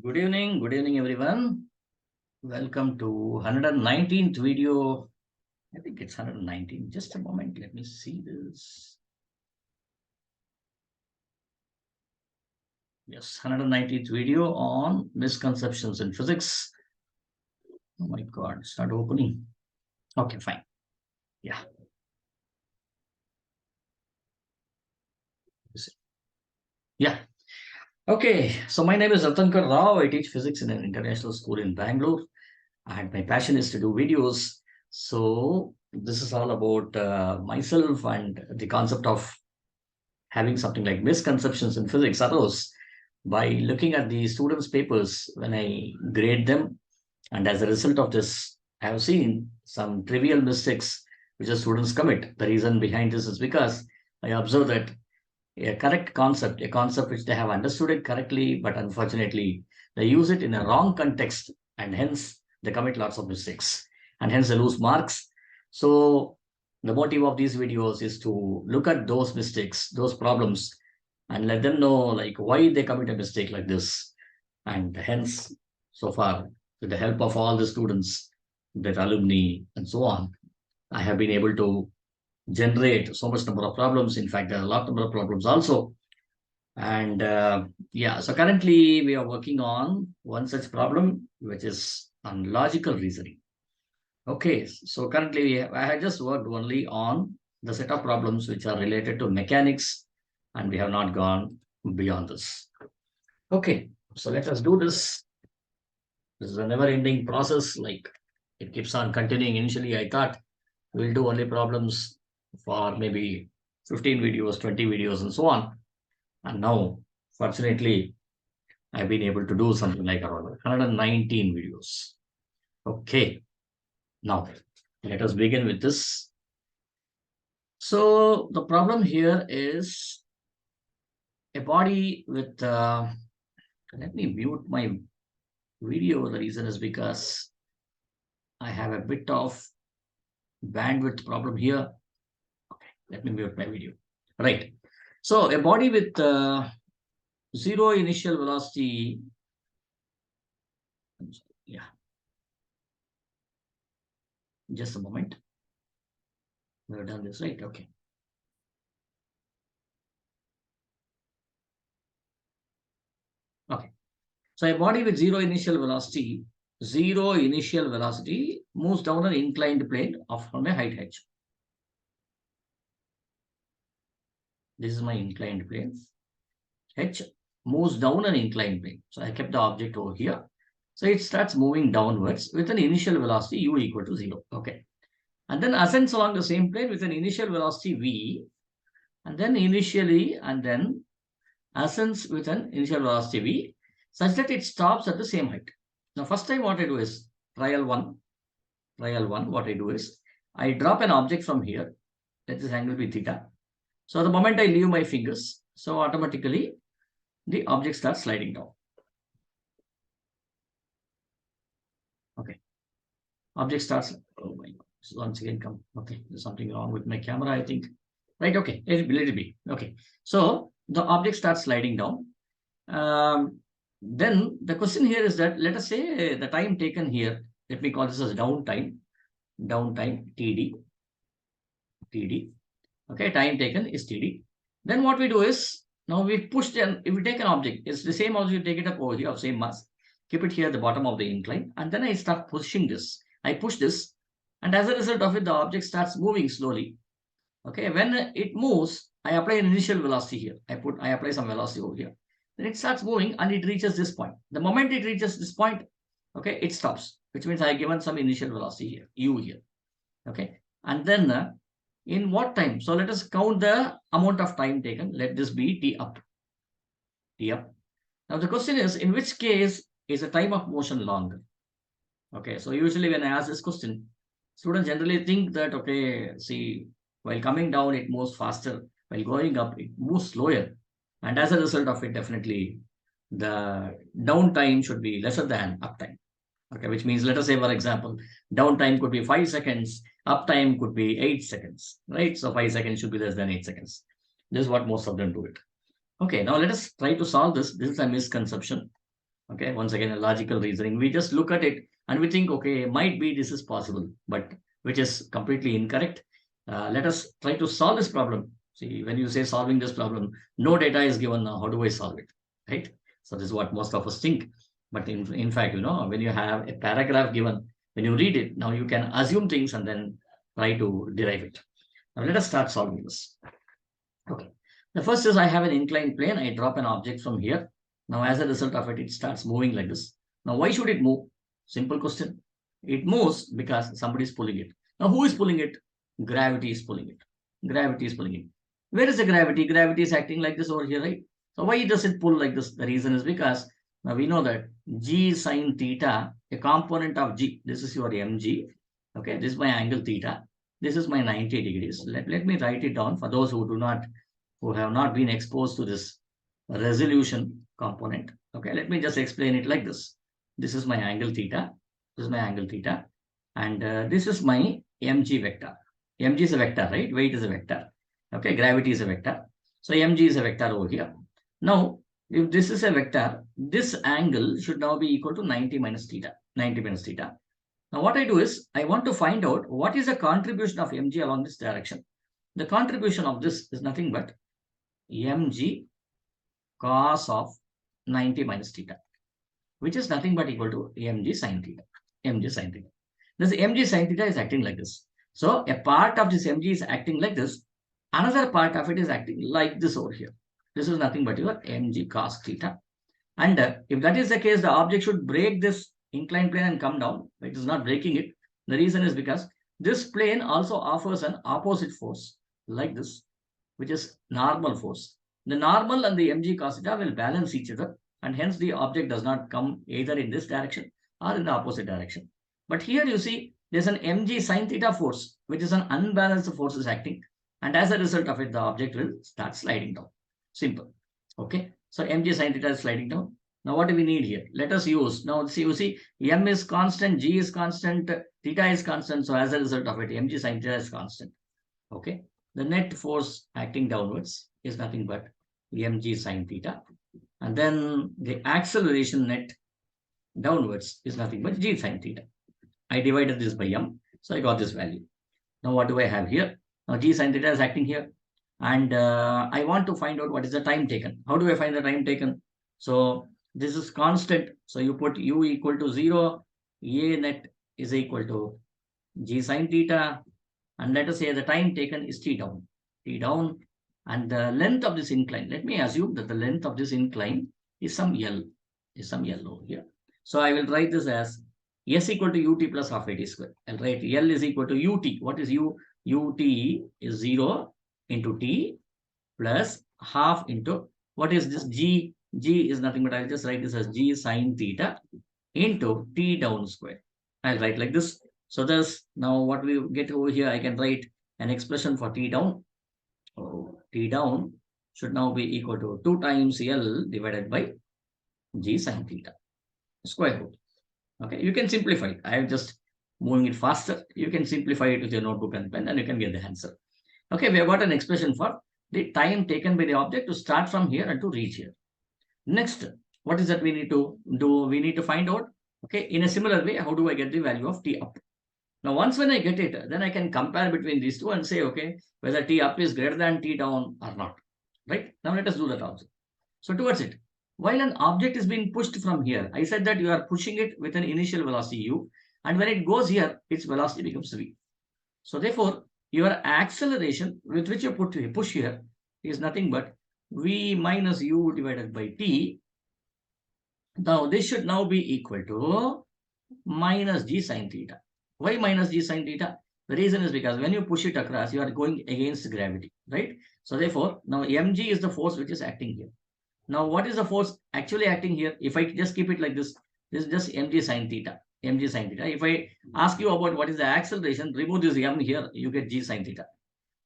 Good evening everyone. Welcome to 119th video. I think it's 119. Just a moment, let me see this. Yes, 119th video on misconceptions in physics. Oh my God, it's not opening. Okay, fine. Yeah. Yeah. Okay, so my name is Ratankar Rao. I teach physics in an international school in Bangalore, and my passion is to do videos. So this is all about myself and the concept of having something like misconceptions in physics arose by looking at the students' papers when I grade them. And as a result of this, I have seen some trivial mistakes which the students commit. The reason behind this is because I observe that a correct concept, a concept which they have understood it correctly, but unfortunately they use it in a wrong context, and hence they commit lots of mistakes, and hence they lose marks. So the motive of these videos is to look at those mistakes, those problems, and let them know like why they commit a mistake like this. And hence, so far, with the help of all the students, their alumni, and so on, I have been able to generate so much number of problems. In fact, there are a lot number of problems also. And yeah, so currently we are working on one such problem, which is on logical reasoning. Okay, so currently I have just worked only on the set of problems which are related to mechanics, and we have not gone beyond this. Okay, so let us do this. This is a never-ending process, like it keeps on continuing. Initially, I thought we'll do only problems for maybe 15 videos, 20 videos, and so on. And now, fortunately, I've been able to do something like around 119 videos. Okay, now let us begin with this. So the problem here is a body with, let me mute my video. The reason is because I have a bit of bandwidth problem here. Okay, let me mute my video. Right. So a body with zero initial velocity. Yeah. Just a moment. We've done this, right? Okay. Okay. So a body with zero initial velocity moves down an inclined plane of from a height h. This is my inclined plane. H moves down an inclined plane. So I kept the object over here. So it starts moving downwards with an initial velocity u equal to 0. Okay. And then ascends along the same plane with an initial velocity v, and then ascends with an initial velocity v, such that it stops at the same height. Now, first time what I do is trial one, what I do is I drop an object from here. Let this angle be theta. So the moment I leave my fingers, so automatically the object starts sliding down. Okay. Object starts, oh my God, so once again come. Okay, there's something wrong with my camera, I think. Right, okay, let it be. Okay, so the object starts sliding down. Then the question here is that, let us say the time taken here, let me call this as downtime TD. Okay, time taken is TD. Then what we do is, now we push if we take an object, it's the same object, you take it up over here of same mass, keep it here at the bottom of the incline, and then I start pushing this. I push this, and as a result of it, the object starts moving slowly. Okay, when it moves, I apply an initial velocity here. I apply some velocity over here. Then it starts moving and it reaches this point. The moment it reaches this point, okay, it stops, which means I have given some initial velocity here, u here. Okay, and then in what time? So let us count the amount of time taken. Let this be t up. T up. Now the question is, in which case is the time of motion longer? Okay, so usually when I ask this question, students generally think that, okay, see, while coming down, it moves faster. While going up, it moves slower. And as a result of it, definitely the downtime should be lesser than uptime. Okay, which means, let us say, for example, downtime could be 5 seconds, uptime could be 8 seconds, right? So 5 seconds should be less than 8 seconds. This is what most of them do it. Okay, now let us try to solve this. This is a misconception. Okay, once again, a logical reasoning. We just look at it and we think, okay, might be this is possible, but which is completely incorrect. Let us try to solve this problem. See, when you say solving this problem, no data is given now. How do I solve it? Right? So this is what most of us think. But in fact, when you have a paragraph given, when you read it, now you can assume things and then try to derive it. Now let us start solving this. Okay. The first is I have an inclined plane. I drop an object from here. Now, as a result of it, it starts moving like this. Now, why should it move? Simple question. It moves because somebody is pulling it. Now, who is pulling it? Gravity is pulling it. Gravity is pulling it. Where is the gravity? Gravity is acting like this over here, right? So, why does it pull like this? The reason is because now we know that g sine theta, a component of g, this is your mg. Okay, this is my angle theta. This is my 90 degrees. Let me write it down for those who have not been exposed to this resolution component. Okay, let me just explain it like this. This is my angle theta. This is my angle theta. And this is my mg vector. Mg is a vector, right? Weight is a vector. Okay, gravity is a vector. So mg is a vector over here. Now, if this is a vector, this angle should now be equal to 90 minus theta. 90 minus theta. Now, what I do is, I want to find out what is the contribution of mg along this direction. The contribution of this is nothing but mg cos of 90 minus theta, which is nothing but equal to mg sin theta. Mg sin theta. This mg sin theta is acting like this. So a part of this mg is acting like this. Another part of it is acting like this over here. This is nothing but your mg cos theta. And if that is the case, the object should break this inclined plane and come down. It is not breaking it. The reason is because this plane also offers an opposite force like this, which is normal force. The normal and the mg cos theta will balance each other, and hence the object does not come either in this direction or in the opposite direction. But here you see there's an mg sin theta force, which is an unbalanced force is acting, and as a result of it, the object will start sliding down. Simple. Okay. So mg sin theta is sliding down. Now what do we need here? Let us use, now see, you see, m is constant, g is constant, theta is constant. So as a result of it, mg sin theta is constant. Okay. The net force acting downwards is nothing but mg sin theta. And then the acceleration net downwards is nothing but g sin theta. I divided this by m, so I got this value. Now what do I have here? Now g sin theta is acting here. And I want to find out what is the time taken. How do I find the time taken? So this is constant. So you put u equal to 0, a net is equal to g sin theta. And let us say the time taken is t down. T down. And the length of this incline, let me assume that the length of this incline is some L. Is some L over here. So I will write this as S equal to ut plus half at square. I'll write L is equal to ut. What is u? Ut is 0 into t plus half into, what is this g? G is nothing but I'll just write this as g sine theta into t down square. I'll write like this. So thus, now what we get over here, I can write an expression for t down. Oh, t down should now be equal to 2 times L divided by g sine theta square root. Okay, you can simplify it. I am just moving it faster. You can simplify it with your notebook and pen and you can get the answer. Okay, we have got an expression for the time taken by the object to start from here and to reach here. Next, what is that we need to do? We need to find out, okay, in a similar way, how do I get the value of t up? Now, once when I get it, then I can compare between these two and say, okay, whether t up is greater than t down or not. Right? Now, let us do that also. So, towards it, while an object is being pushed from here, I said that you are pushing it with an initial velocity u, and when it goes here, its velocity becomes v. So, therefore, your acceleration with which you push here is nothing but v minus u divided by t. Now, this should now be equal to minus g sine theta. Why minus g sine theta? The reason is because when you push it across, you are going against gravity, right? So, therefore, now mg is the force which is acting here. Now, what is the force actually acting here? If I just keep it like this is just mg sine theta. Mg sine theta. If I ask you about what is the acceleration, remove this m here, you get g sine theta.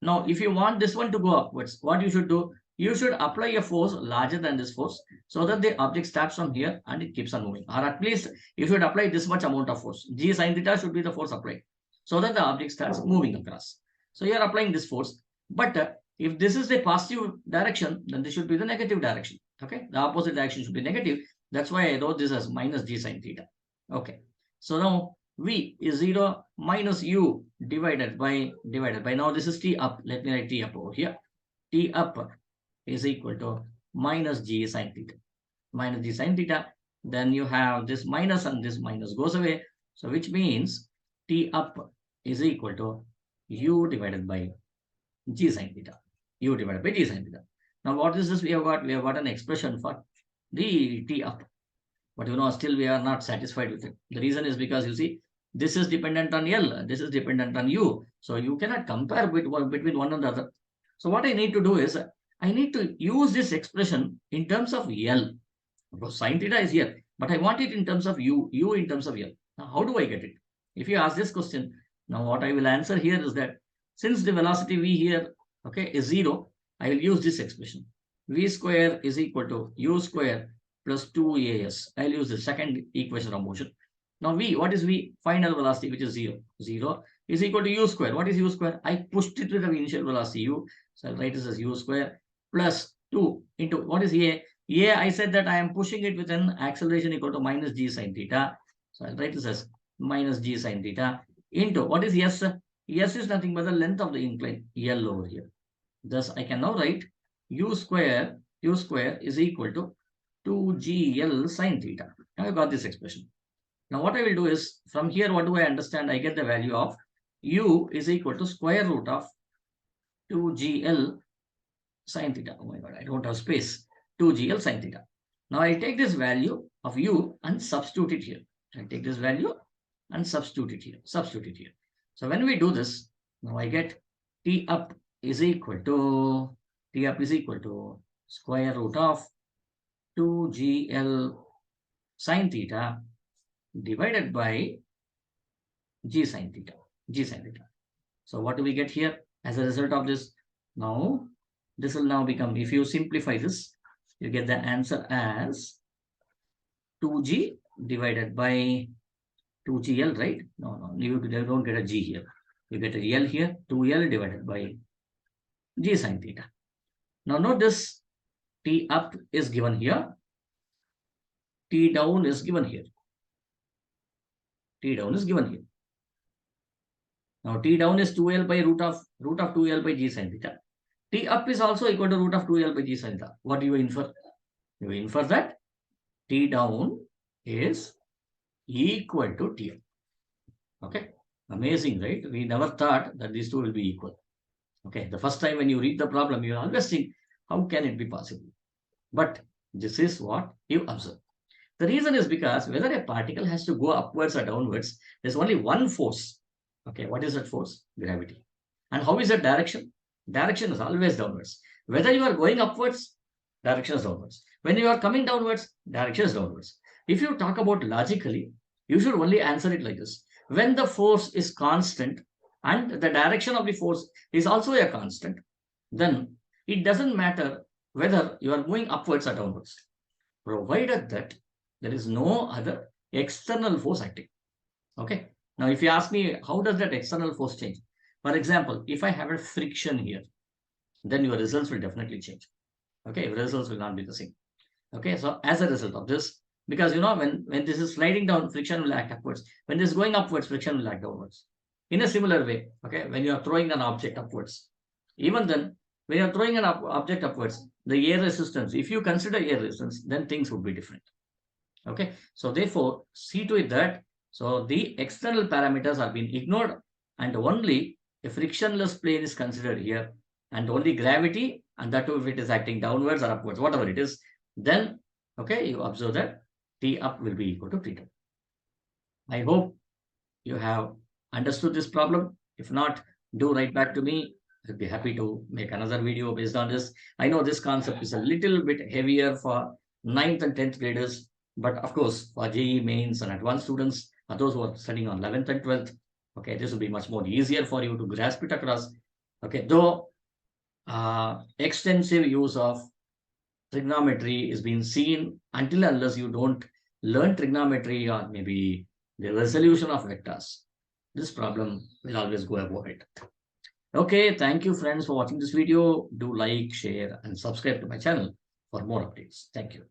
Now, if you want this one to go upwards, what you should do? You should apply a force larger than this force so that the object starts from here and it keeps on moving. Or at least you should apply this much amount of force. G sine theta should be the force applied so that the object starts moving across. So you are applying this force. But if this is the positive direction, then this should be the negative direction. Okay, the opposite direction should be negative. That's why I wrote this as minus g sine theta. Okay. So now v is 0 minus u divided by now this is t up. Let me write t up over here. T up is equal to minus g sine theta. Minus g sine theta. Then you have this minus and this minus goes away. So which means t up is equal to u divided by g sine theta. U divided by g sine theta. Now what is this we have got? We have got an expression for the t up. But still we are not satisfied with it. The reason is because you see, this is dependent on L, this is dependent on U. So you cannot compare between one another. So what I need to do is, I need to use this expression in terms of L. Because sine theta is here, but I want it in terms of U in terms of L. Now how do I get it? If you ask this question, now what I will answer here is that since the velocity V here, okay, is 0, I will use this expression. V square is equal to U square plus 2as. I'll use the second equation of motion. Now V, what is V? Final velocity, which is 0. 0 is equal to U square. What is U square? I pushed it with the initial velocity U. So I'll write this as U square plus 2 into, what is A? A, I said that I am pushing it with an acceleration equal to minus g sine theta. So I'll write this as minus g sine theta into, what is S? S is nothing but the length of the incline, L over here. Thus, I can now write U square is equal to 2gl sine theta. Now I got this expression. Now what I will do is, from here what do I understand? I get the value of u is equal to square root of 2gl sine theta. Oh my god, I don't have space. 2gl sine theta. Now I take this value of u and substitute it here. I take this value and substitute it here. So when we do this, now I get t up is equal to square root of 2gl sine theta divided by g sine theta. So what do we get here as a result of this? Now this will now become, if you simplify this, you get the answer as 2g divided by 2gl, right? No, you don't get a g here. You get a l here, 2l divided by g sine theta. Now note this, t up is given here, t down is given here. Now t down is 2l by root of 2l by g sine theta. T up is also equal to root of 2l by g sine theta. What do you infer? You infer that t down is equal to t up. Okay, amazing, right? We never thought that these two will be equal. Okay, the first time when you read the problem, you always think, how can it be possible? But this is what you observe. The reason is because whether a particle has to go upwards or downwards, there's only one force. Okay, what is that force? Gravity. And how is that direction? Direction is always downwards. Whether you are going upwards, direction is downwards. When you are coming downwards, direction is downwards. If you talk about logically, you should only answer it like this. When the force is constant and the direction of the force is also a constant, then it doesn't matter whether you are going upwards or downwards, provided that there is no other external force acting. Okay. Now, if you ask me, how does that external force change? For example, if I have a friction here, then your results will definitely change. Okay, your results will not be the same. Okay, so as a result of this, because when this is sliding down, friction will act upwards. When this is going upwards, friction will act downwards. In a similar way, okay, when you are throwing an object upwards, even then, when you are throwing an object upwards, the air resistance, if you consider air resistance, then things would be different. Okay, so therefore, see to it that so the external parameters are being ignored and only a frictionless plane is considered here, and only gravity, and that too if it is acting downwards or upwards, whatever it is, then okay, you observe that T up will be equal to T down. I hope you have understood this problem. If not, do write back to me. I'll be happy to make another video based on this. I know this concept is a little bit heavier for 9th and 10th graders, but of course, for JEE mains and advanced students, or those who are studying on 11th and 12th, okay, this will be much more easier for you to grasp it across. Okay, though extensive use of trigonometry is being seen, until unless you don't learn trigonometry or maybe the resolution of vectors, this problem will always go avoid. Okay, thank you friends for watching this video. Do like, share and subscribe to my channel for more updates. Thank you.